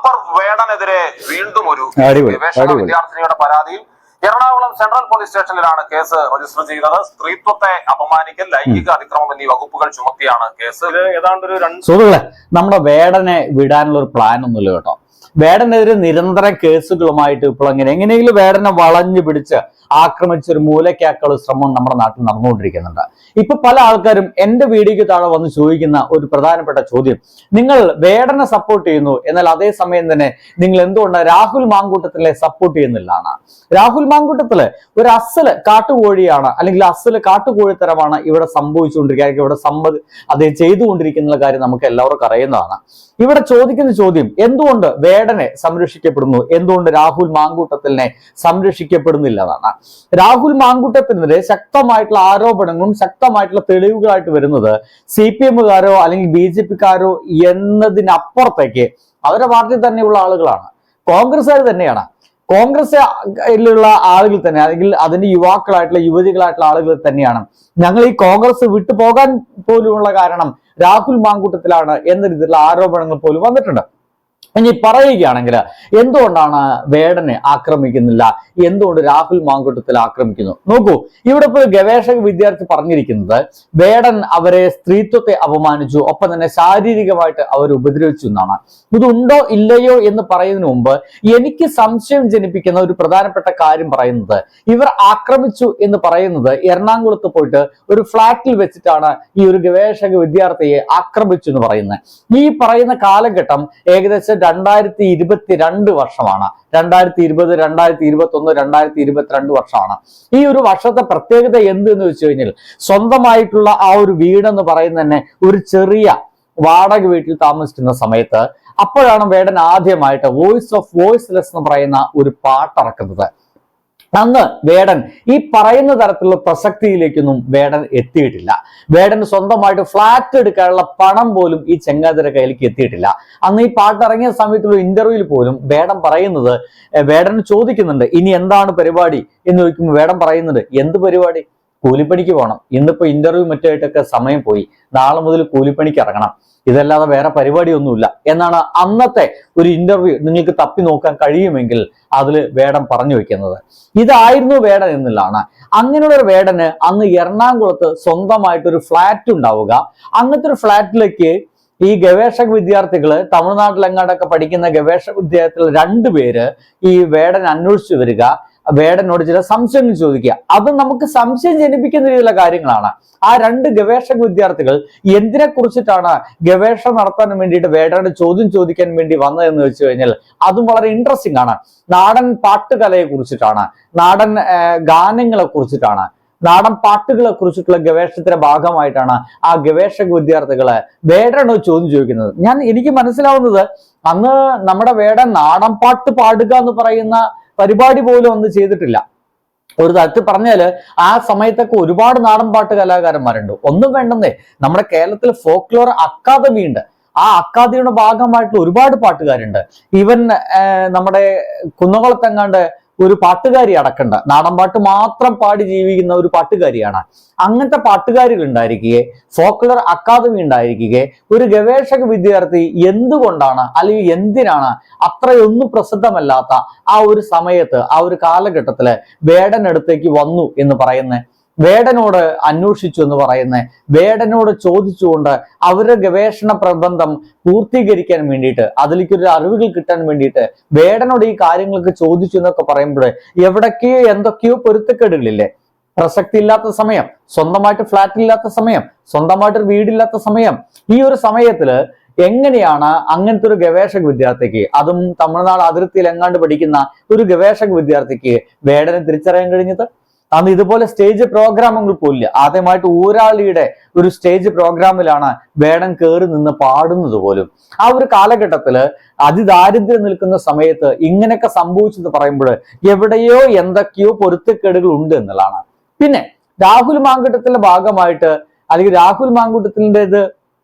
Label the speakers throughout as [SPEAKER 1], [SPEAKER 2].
[SPEAKER 1] Doctor വേടനെതിരെ വീണ്ടും ഒരു ഗവേഷക വിദ്യാർത്ഥിനിയുടെ പരാതിയിൽ എറണാകുളം സെൻട്രൽ പോലീസ് സ്റ്റേഷനിലാണ് കേസ് രജിസ്റ്റർ ചെയ്തത്. സ്ത്രീത്വത്തെ അപമാനിക്കൽ, ലൈംഗിക അതിക്രമം എന്നീ വകുപ്പുകൾ ചുമത്തിയാണ് കേസ്. ഇത് ഏതാണ്ട് ഒരു
[SPEAKER 2] സുഹൃത്തുക്കളെ, നമ്മുടെ വേടനെ വിടാനുള്ള ഒരു പ്ലാൻ ഒന്നുമില്ല കേട്ടോ. വേടനെതിരെ നിരന്തരം കേസുകളുമായിട്ട് ഇപ്പോൾ എങ്ങനെയെങ്കിലും വേടനെ വളഞ്ഞു പിടിച്ച് ആക്രമിച്ച് ഒരു മൂലക്കാക്കാനുള്ള ശ്രമം നമ്മുടെ നാട്ടിൽ നടന്നുകൊണ്ടിരിക്കുന്നുണ്ട്. ഇപ്പൊ പല ആൾക്കാരും എന്റെ വീഡിയോയ്ക്ക് താഴെ വന്ന് ചോദിക്കുന്ന ഒരു പ്രധാനപ്പെട്ട ചോദ്യം, നിങ്ങൾ വേടനെ സപ്പോർട്ട് ചെയ്യുന്നു, എന്നാൽ അതേസമയം തന്നെ നിങ്ങൾ എന്തുകൊണ്ട് രാഹുൽ മാങ്കൂട്ടത്തിലെ സപ്പോർട്ട് ചെയ്യുന്നില്ലാണ്. രാഹുൽ മാങ്കൂട്ടത്തില് ഒരു അസല് കാട്ടുകോഴിയാണ്, അല്ലെങ്കിൽ അസല് കാട്ടുകോഴിത്തരമാണ് ഇവിടെ സംഭവിച്ചുകൊണ്ടിരിക്കുക, ഇവിടെ അദ്ദേഹം ചെയ്തുകൊണ്ടിരിക്കുന്ന കാര്യം നമുക്ക് എല്ലാവർക്കും അറിയുന്നതാണ്. ഇവിടെ ചോദിക്കുന്ന ചോദ്യം, എന്തുകൊണ്ട് വേടനെ സംരക്ഷിക്കപ്പെടുന്നു, എന്തുകൊണ്ട് രാഹുൽ മാങ്കൂട്ടത്തിലിനെ സംരക്ഷിക്കപ്പെടുന്നില്ല എന്നാണ്. രാഹുൽ മാങ്കൂട്ടത്തിനെതിരെ ശക്തമായിട്ടുള്ള ആരോപണങ്ങളും ശക്തമായിട്ടുള്ള തെളിവുകളായിട്ട് വരുന്നത് CPM-കാരോ അല്ലെങ്കിൽ BJP-കാരോ എന്നതിനപ്പുറത്തേക്ക് അവരുടെ പാർട്ടി തന്നെയുള്ള ആളുകളാണ്, കോൺഗ്രസ്സുകാർ തന്നെയാണ്. കോൺഗ്രസ്സിലുള്ള ആളുകൾ തന്നെ, അല്ലെങ്കിൽ അതിന്റെ യുവാക്കളായിട്ടുള്ള യുവതികളായിട്ടുള്ള ആളുകൾ തന്നെയാണ് ഞങ്ങൾ ഈ കോൺഗ്രസ് വിട്ടുപോകാൻ പോലുമുള്ള കാരണം രാഹുൽ മാങ്കൂട്ടത്തിലാണ് എന്ന രീതിയിലുള്ള ആരോപണങ്ങൾ പോലും വന്നിട്ടുണ്ട്. ഇനി പറയുകയാണെങ്കിൽ എന്തുകൊണ്ടാണ് വേടനെ ആക്രമിക്കുന്നില്ല, എന്തുകൊണ്ട് രാഹുൽ മാങ്കൂട്ടത്തിൽ ആക്രമിക്കുന്നു? നോക്കൂ, ഇവിടെ ഇപ്പോൾ ഗവേഷക വിദ്യാർത്ഥി പറഞ്ഞിരിക്കുന്നത് വേടൻ അവരെ സ്ത്രീത്വത്തെ അപമാനിച്ചു, ഒപ്പം തന്നെ ശാരീരികമായിട്ട് അവർ ഉപദ്രവിച്ചു എന്നാണ്. ഇതുണ്ടോ ഇല്ലയോ എന്ന് പറയുന്നതിന് മുമ്പ് എനിക്ക് സംശയം ജനിപ്പിക്കുന്ന ഒരു പ്രധാനപ്പെട്ട കാര്യം പറയുന്നത്, ഇവർ ആക്രമിച്ചു എന്ന് പറയുന്നത് എറണാകുളത്ത് പോയിട്ട് ഒരു ഫ്ലാറ്റിൽ വെച്ചിട്ടാണ് ഈ ഒരു ഗവേഷക വിദ്യാർത്ഥിയെ ആക്രമിച്ചു എന്ന് പറയുന്നത്. ഈ പറയുന്ന കാലഘട്ടം ഏകദേശം 2022 വർഷമാണ്. 2020, 2021, 2022 വർഷമാണ്. ഈ ഒരു വർഷത്തെ പ്രത്യേകത എന്തെന്ന് വെച്ച് കഴിഞ്ഞാൽ, സ്വന്തമായിട്ടുള്ള ആ ഒരു വീടെന്ന് പറയുന്നത് തന്നെ ഒരു ചെറിയ വാടക വീട്ടിൽ താമസിക്കുന്ന സമയത്ത് അപ്പോഴാണ് വേടൻ ആദ്യമായിട്ട് വോയിസ് ഓഫ് വോയിസ്ലെസ് എന്ന് പറയുന്ന ഒരു പാട്ടിറക്കുന്നത്. അന്ന് വേടൻ ഈ പറയുന്ന തരത്തിലുള്ള പ്രസക്തിയിലേക്കൊന്നും വേടൻ എത്തിയിട്ടില്ല. വേടൻ സ്വന്തമായിട്ട് ഫ്ലാറ്റ് എടുക്കാനുള്ള പണം പോലും ഈ ചെങ്ങാതിയുടെ കയ്യിലേക്ക് എത്തിയിട്ടില്ല. അന്ന് ഈ പാട്ട് ഇറങ്ങിയ സമയത്തുള്ള ഇന്റർവ്യൂവിൽ പോലും വേടൻ പറയുന്നത്, വേടൻ ചോദിക്കുന്നുണ്ട് ഇനി എന്താണ് പരിപാടി എന്ന് ചോദിക്കുമ്പോൾ വേടൻ പറയുന്നുണ്ട്, എന്ത് പരിപാടി, കൂലിപ്പണിക്ക് പോകണം, ഇന്നിപ്പോ ഇന്റർവ്യൂ മറ്റായിട്ടൊക്കെ സമയം പോയി, നാളെ മുതൽ കൂലിപ്പണിക്ക് ഇറങ്ങണം, ഇതല്ലാതെ വേറെ പരിപാടിയൊന്നുമില്ല എന്നാണ് അന്നത്തെ ഒരു ഇന്റർവ്യൂ നിങ്ങൾക്ക് തപ്പി നോക്കാൻ കഴിയുമെങ്കിൽ അതിൽ വേടൻ പറഞ്ഞു വെക്കുന്നത്. ഇതായിരുന്നു വേടൻ എന്നുള്ളതാണ്. അങ്ങനെയുള്ള ഒരു വേടന് അന്ന് എറണാകുളത്ത് സ്വന്തമായിട്ടൊരു ഫ്ലാറ്റ് ഉണ്ടാവുക, അങ്ങനത്തെ ഒരു ഫ്ലാറ്റിലേക്ക് ഈ ഗവേഷക വിദ്യാർത്ഥികള് തമിഴ്നാട്ടിലെങ്ങാണ്ടൊക്കെ പഠിക്കുന്ന ഗവേഷക വിദ്യാർത്ഥികൾ 2 പേര് ഈ വേടൻ അന്വേഷിച്ചു വരിക, വേടനോട് ചില സംശയങ്ങൾ ചോദിക്കുക. അത് നമുക്ക് സംശയം ജനിപ്പിക്കുന്ന രീതിയിലുള്ള കാര്യങ്ങളാണ്. ആ 2 ഗവേഷക വിദ്യാർത്ഥികൾ എന്തിനെ കുറിച്ചിട്ടാണ് ഗവേഷണം നടത്താൻ വേണ്ടിയിട്ട് വേടനോട് ചോദ്യം ചോദിക്കാൻ വേണ്ടി വന്നതെന്ന് വെച്ച് കഴിഞ്ഞാൽ അതും വളരെ ഇൻട്രസ്റ്റിംഗ് ആണ്. നാടൻ പാട്ടുകലയെ കുറിച്ചിട്ടാണ്, നാടൻ ഗാനങ്ങളെ കുറിച്ചിട്ടാണ്, നാടൻ പാട്ടുകളെ കുറിച്ചിട്ടുള്ള ഗവേഷണത്തിന്റെ ഭാഗമായിട്ടാണ് ആ ഗവേഷക വിദ്യാർത്ഥികളെ വേടനോട് ചോദ്യം ചോദിക്കുന്നത്. എനിക്ക് മനസ്സിലാവുന്നത് അന്ന് നമ്മുടെ വേടൻ നാടൻ പാട്ട് പാടുക എന്ന് പറയുന്ന പരിപാടി പോലും ഒന്നും ചെയ്തിട്ടില്ല. ഒരു തരത്തിൽ പറഞ്ഞാല് ആ സമയത്തൊക്കെ ഒരുപാട് നാടൻ പാട്ട് കലാകാരന്മാരുണ്ട്. ഒന്നും വേണ്ടെന്നേ, നമ്മുടെ കേരളത്തിൽ ഫോക്ലോർ അക്കാദമി ഉണ്ട്. ആ അക്കാദമിയുടെ ഭാഗമായിട്ടുള്ള ഒരുപാട് പാട്ടുകാരുണ്ട്. ഈവൻ നമ്മുടെ കുന്നകുളത്തെങ്ങാണ്ട് ഒരു പാട്ടുകാരി അടക്കണ്ട, നാടൻ പാട്ട് മാത്രം പാടി ജീവിക്കുന്ന ഒരു പാട്ടുകാരിയാണ്. അങ്ങനത്തെ പാട്ടുകാരികൾ ഉണ്ടായിരിക്കുകയെ, ഫോക്ലോർ അക്കാദമി ഉണ്ടായിരിക്കുകയെ, ഒരു ഗവേഷക വിദ്യാർത്ഥി എന്തുകൊണ്ടാണ് അല്ലെങ്കിൽ എന്തിനാണ് അത്രയൊന്നും പ്രസിദ്ധമല്ലാത്ത ആ ഒരു സമയത്ത്, ആ ഒരു കാലഘട്ടത്തില് വേടനടുത്തേക്ക് വന്നു എന്ന് പറയുന്നത്, വേടനോട് അന്വേഷിച്ചു എന്ന് പറയുന്നത്, വേടനോട് ചോദിച്ചുകൊണ്ട് അവരുടെ ഗവേഷണ പ്രബന്ധം പൂർത്തീകരിക്കാൻ വേണ്ടിയിട്ട്, അതിലേക്കൊരു അറിവുകൾ കിട്ടാൻ വേണ്ടിയിട്ട് വേടനോട് ഈ കാര്യങ്ങളൊക്കെ ചോദിച്ചു എന്നൊക്കെ പറയുമ്പോൾ എവിടൊക്കെയോ എന്തൊക്കെയോ പൊരുത്തക്കേടുകളില്ലേ? പ്രസക്തി ഇല്ലാത്ത സമയം, സ്വന്തമായിട്ട് ഫ്ലാറ്റ് ഇല്ലാത്ത സമയം, സ്വന്തമായിട്ടൊരു വീടില്ലാത്ത സമയം, ഈ ഒരു സമയത്തില് എങ്ങനെയാണ് അങ്ങനത്തെ ഒരു ഗവേഷക വിദ്യാർത്ഥിക്ക്, അതും തമിഴ്നാട് അതിർത്തിയിൽ എങ്ങാണ്ട് പഠിക്കുന്ന ഒരു ഗവേഷക വിദ്യാർത്ഥിക്ക് വേടനെ തിരിച്ചറിയാൻ കഴിഞ്ഞത്? അന്ന് ഇതുപോലെ സ്റ്റേജ് പ്രോഗ്രാമുകൾ പോലില്ല. ആദ്യമായിട്ട് ഊരാളിയുടെ ഒരു സ്റ്റേജ് പ്രോഗ്രാമിലാണ് വേടൻ കയറി നിന്ന് പാടുന്നത് പോലും. ആ ഒരു കാലഘട്ടത്തില് അതിദാരിദ്ര്യം നിൽക്കുന്ന സമയത്ത് ഇങ്ങനെയൊക്കെ സംഭവിച്ചെന്ന് പറയുമ്പോൾ എവിടെയോ എന്തൊക്കെയോ പൊരുത്തക്കേടുകൾ ഉണ്ട് എന്നുള്ളതാണ്. പിന്നെ രാഹുൽ മാങ്കൂട്ടത്തിന്റെ ഭാഗമായിട്ട്, അല്ലെങ്കിൽ രാഹുൽ മാങ്കൂട്ടത്തിൻ്റെത്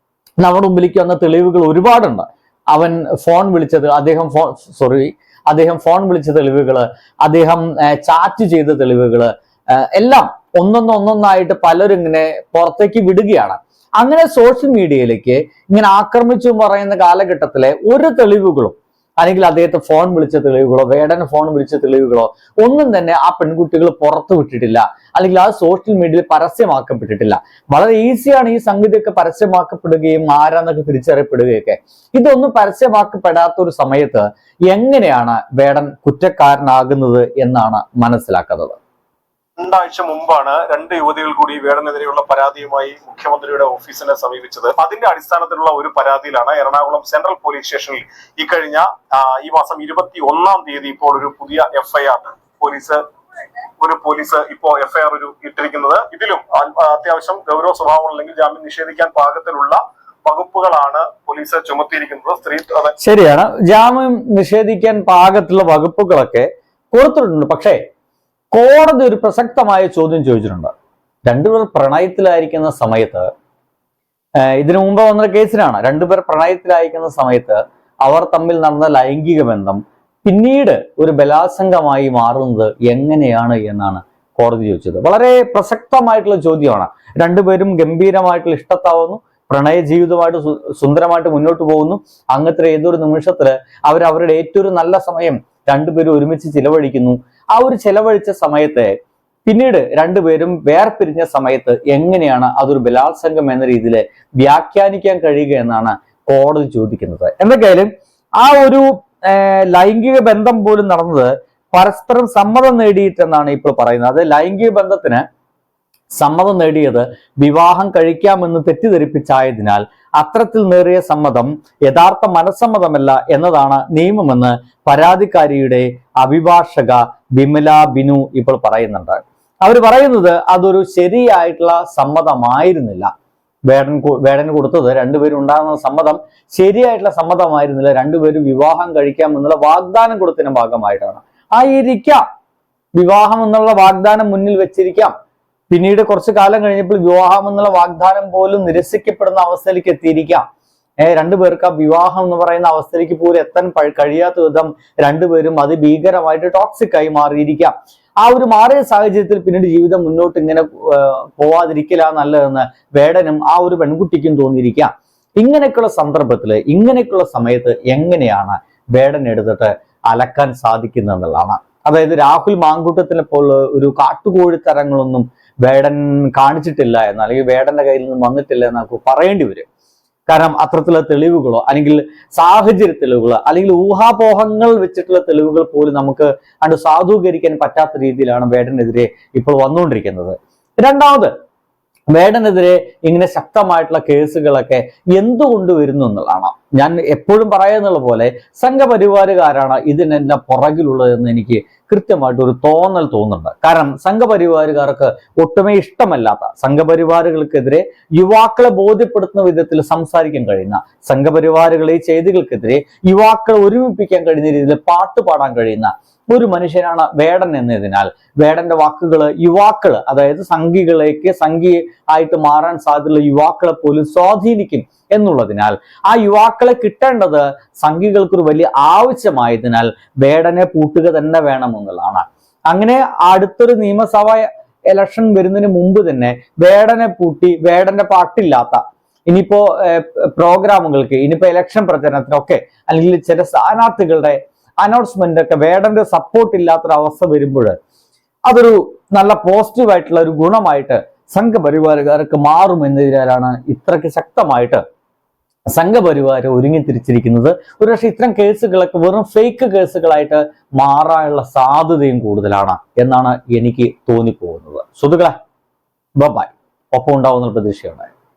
[SPEAKER 2] നമ്മുടെ മുമ്പിലേക്ക് വന്ന തെളിവുകൾ ഒരുപാടുണ്ട്. അവൻ ഫോൺ വിളിച്ചത്, അദ്ദേഹം ഫോൺ വിളിച്ച തെളിവുകള്, അദ്ദേഹം ചാറ്റ് ചെയ്ത തെളിവുകള് എല്ലാം ഒന്നൊന്നായിട്ട് പലരും ഇങ്ങനെ പുറത്തേക്ക് വിടുകയാണ്. അങ്ങനെ സോഷ്യൽ മീഡിയയിലേക്ക് ഇങ്ങനെ ആക്രമിച്ചു പറയുന്ന കാലഘട്ടത്തിലെ ഒരു തെളിവുകളും അല്ലെങ്കിൽ അദ്ദേഹത്തെ ഫോൺ വിളിച്ച തെളിവുകളോ വേടന് ഫോൺ വിളിച്ച തെളിവുകളോ ഒന്നും തന്നെ ആ പെൺകുട്ടികൾ പുറത്തു വിട്ടിട്ടില്ല, അല്ലെങ്കിൽ ആ സോഷ്യൽ മീഡിയയിൽ പരസ്യമാക്കപ്പെട്ടിട്ടില്ല. വളരെ ഈസിയാണ് ഈ സംഗതിയൊക്കെ പരസ്യമാക്കപ്പെടുകയും ആരാന്നൊക്കെ തിരിച്ചറിയപ്പെടുകയൊക്കെ. ഇതൊന്നും പരസ്യമാക്കപ്പെടാത്ത ഒരു സമയത്ത് എങ്ങനെയാണ് വേടൻ കുറ്റക്കാരനാകുന്നത് എന്നാണ് മനസ്സിലാക്കുന്നത്.
[SPEAKER 3] രണ്ടാഴ്ച മുമ്പാണ് 2 യുവതികൾ കൂടി വേടനെതിരെയുള്ള പരാതിയുമായി മുഖ്യമന്ത്രിയുടെ ഓഫീസിനെ സമീപിച്ചത്. അതിന്റെ അടിസ്ഥാനത്തിലുള്ള ഒരു പരാതിയിലാണ് എറണാകുളം സെൻട്രൽ പോലീസ് സ്റ്റേഷനിൽ ഈ മാസം 21-ാം തീയതി ഇപ്പോൾ ഒരു പുതിയ എഫ്ഐആർ പോലീസ് ഇപ്പോൾ എഫ്ഐആർ ഇട്ടിരിക്കുന്നത്. ഇതിലും അത്യാവശ്യം ഗൗരവ സ്വഭാവം അല്ലെങ്കിൽ ജാമ്യം നിഷേധിക്കാൻ പാകത്തിലുള്ള വകുപ്പുകളാണ് പോലീസ് ചുമത്തിയിരിക്കുന്നത്.
[SPEAKER 2] ശരിയാണ്, ജാമ്യം നിഷേധിക്കാൻ പാകത്തിലുള്ള വകുപ്പുകളൊക്കെ കൊടുത്തിട്ടുണ്ട്. പക്ഷേ കോടതി ഒരു പ്രസക്തമായ ചോദ്യം ചോദിച്ചിട്ടുണ്ട്. രണ്ടുപേർ പ്രണയത്തിലായിരിക്കുന്ന സമയത്ത്, ഇതിനു മുമ്പ് വന്ന കേസിലാണ്, രണ്ടുപേർ പ്രണയത്തിലായിരിക്കുന്ന സമയത്ത് അവർ തമ്മിൽ നടന്ന ലൈംഗിക ബന്ധം പിന്നീട് ഒരു ബലാത്സംഗമായി മാറുന്നത് എങ്ങനെയാണ് എന്നാണ് കോടതി ചോദിച്ചത്. വളരെ പ്രസക്തമായിട്ടുള്ള ചോദ്യമാണ്. രണ്ടുപേരും ഗംഭീരമായിട്ടുള്ള ഇഷ്ടത്താവുന്നു, പ്രണയ ജീവിതമായിട്ട് സുന്ദരമായിട്ട് മുന്നോട്ട് പോകുന്നു. അങ്ങനത്തെ ഏതൊരു നിമിഷത്തില് അവരുടെ ഏറ്റവും നല്ല സമയം രണ്ടുപേരും ഒരുമിച്ച് ചിലവഴിക്കുന്നു. ആ ഒരു ചെലവഴിച്ച സമയത്തെ പിന്നീട് രണ്ടുപേരും വേർപിരിഞ്ഞ സമയത്ത് എങ്ങനെയാണ് അതൊരു ബലാത്സംഗം എന്ന രീതിയിൽ വ്യാഖ്യാനിക്കാൻ കഴിയുക എന്നാണ് കോടതി ചോദിക്കുന്നത്. എന്തൊക്കെയായാലും ആ ഒരു ലൈംഗിക ബന്ധം പോലും നടന്നത് പരസ്പരം സമ്മതം നേടിയിട്ടെന്നാണ് ഇപ്പോൾ പറയുന്നത്. അത് ലൈംഗിക ബന്ധത്തിന് സമ്മതം നേടിയത് വിവാഹം കഴിക്കാമെന്ന് തെറ്റിദ്ധരിപ്പിച്ചായതിനാൽ അത്തരത്തിൽ നേറിയ സമ്മതം യഥാർത്ഥ മനസ്സമ്മതമല്ല എന്നതാണ് നിയമമെന്ന് പരാതിക്കാരിയുടെ അഭിഭാഷക വിമല ബിനു ഇപ്പോൾ പറയുന്നുണ്ട്. അവർ പറയുന്നത് അതൊരു ശരിയായിട്ടുള്ള സമ്മതമായിരുന്നില്ല. വേടന് കൊടുത്തത് രണ്ടുപേരും ഉണ്ടാകുന്ന സമ്മതം ശരിയായിട്ടുള്ള സമ്മതമായിരുന്നില്ല. രണ്ടുപേരും വിവാഹം കഴിക്കാമെന്നുള്ള വാഗ്ദാനം കൊടുത്തതിന്റെ ഭാഗമായിട്ടാണ്. ആയിരിക്കാം, വിവാഹം എന്നുള്ള വാഗ്ദാനം മുന്നിൽ വെച്ചിരിക്കാം. പിന്നീട് കുറച്ചു കാലം കഴിഞ്ഞപ്പോൾ വിവാഹം എന്നുള്ള വാഗ്ദാനം പോലും നിരസിക്കപ്പെടുന്ന അവസ്ഥയിലേക്ക് എത്തിയിരിക്കാം. രണ്ടുപേർക്ക് ആ വിവാഹം എന്ന് പറയുന്ന അവസ്ഥയിലേക്ക് പോലും എത്താൻ കഴിയാത്ത വിധം രണ്ടുപേരും അതിഭീകരമായിട്ട് ടോക്സിക് ആയി മാറിയിരിക്കാം. ആ ഒരു മാറിയ സാഹചര്യത്തിൽ പിന്നീട് ജീവിതം മുന്നോട്ട് ഇങ്ങനെ പോവാതിരിക്കലാ നല്ലതെന്ന് വേടനും ആ ഒരു പെൺകുട്ടിക്കും തോന്നിയിരിക്കാം. ഇങ്ങനെയൊക്കെയുള്ള സന്ദർഭത്തില്, ഇങ്ങനെയൊക്കെയുള്ള സമയത്ത് എങ്ങനെയാണ് വേടൻ എടുത്തിട്ട് അലക്കാൻ സാധിക്കുന്നതെന്നുള്ളതാണ്. അതായത് രാഹുൽ മാങ്കൂട്ടത്തിനെ പോലെ ഒരു കാട്ടുകോഴിത്തരങ്ങളൊന്നും വേടൻ കാണിച്ചിട്ടില്ല എന്ന്, അല്ലെങ്കിൽ വേടന്റെ കയ്യിൽ നിന്ന് വന്നിട്ടില്ല എന്ന് നമുക്ക് പറയേണ്ടി വരും. കാരണം അത്തരത്തിലുള്ള തെളിവുകളോ അല്ലെങ്കിൽ സാഹചര്യ തെളിവുകളോ അല്ലെങ്കിൽ ഊഹാപോഹങ്ങൾ വെച്ചിട്ടുള്ള തെളിവുകൾ പോലും നമുക്ക് അത് സാധൂകരിക്കാൻ പറ്റാത്ത രീതിയിലാണ് വേടനെതിരെ ഇപ്പോൾ വന്നുകൊണ്ടിരിക്കുന്നത്. രണ്ടാമത്, വേടനെതിരെ ഇങ്ങനെ ശക്തമായിട്ടുള്ള കേസുകളൊക്കെ എന്തുകൊണ്ട് വരുന്നു എന്നുള്ളതാണ്. ഞാൻ എപ്പോഴും പറയുന്നുള്ള പോലെ സംഘപരിവാറുകാരാണ് ഇതിനെല്ലാം പുറകിലുള്ളതെന്ന് എനിക്ക് കൃത്യമായിട്ട് ഒരു തോന്നൽ തോന്നുന്നുണ്ട്. കാരണം സംഘപരിവാറുകാർക്ക് ഒട്ടുമേ ഇഷ്ടമല്ലാത്ത, സംഘപരിവാറുകൾക്കെതിരെ യുവാക്കളെ ബോധ്യപ്പെടുത്തുന്ന വിധത്തിൽ സംസാരിക്കാൻ കഴിയുന്ന, സംഘപരിവാറുകളെ ചെയ്തികൾക്കെതിരെ യുവാക്കളെ ഒരുമിപ്പിക്കാൻ കഴിയുന്ന രീതിയിൽ പാട്ട് പാടാൻ കഴിയുന്ന ഒരു മനുഷ്യനാണ് വേടൻ എന്നതിനാൽ വേടന്റെ വാക്കുകൾ യുവാക്കള്, അതായത് സംഘി ആയിട്ട് മാറാൻ സാധ്യതയുള്ള യുവാക്കളെ പോലും സ്വാധീനിക്കും എന്നുള്ളതിനാൽ ആ യുവാക്കളെ കിട്ടേണ്ടത് സംഘികൾക്കൊരു വലിയ ആവശ്യമായതിനാൽ വേടനെ പൂട്ടുക തന്നെ വേണമെന്നുള്ളതാണ്. അങ്ങനെ അടുത്തൊരു നിയമസഭ ഇലക്ഷൻ വരുന്നതിന് മുമ്പ് തന്നെ വേടനെ പൂട്ടി, വേടന്റെ പാട്ടില്ലാത്ത ഇനിയിപ്പോ പ്രോഗ്രാമുകൾക്ക്, ഇനിയിപ്പോ ഇലക്ഷൻ പ്രചരണത്തിനൊക്കെ അല്ലെങ്കിൽ ചില സ്ഥാനാർത്ഥികളുടെ അനൗൺസ്മെന്റ് ഒക്കെ വേടന്റെ സപ്പോർട്ട് ഇല്ലാത്തൊരവസ്ഥ വരുമ്പോൾ അതൊരു നല്ല പോസിറ്റീവായിട്ടുള്ള ഒരു ഗുണമായിട്ട് സംഘപരിവാറുകാർക്ക് മാറുമെന്നതിനാലാണ് ഇത്രയ്ക്ക് ശക്തമായിട്ട് സംഘപരിവാർ ഒരുങ്ങിത്തിരിച്ചിരിക്കുന്നത്. ഒരുപക്ഷെ ഇത്തരം കേസുകളൊക്കെ വെറും ഫേക്ക് കേസുകളായിട്ട് മാറാനുള്ള സാധ്യതയും കൂടുതലാണ് എന്നാണ് എനിക്ക് തോന്നിപ്പോകുന്നത്. സുഹൃത്തുക്കളെ, ബൈ. ഒപ്പം ഉണ്ടാവുന്ന പ്രതീക്ഷയുണ്ട്.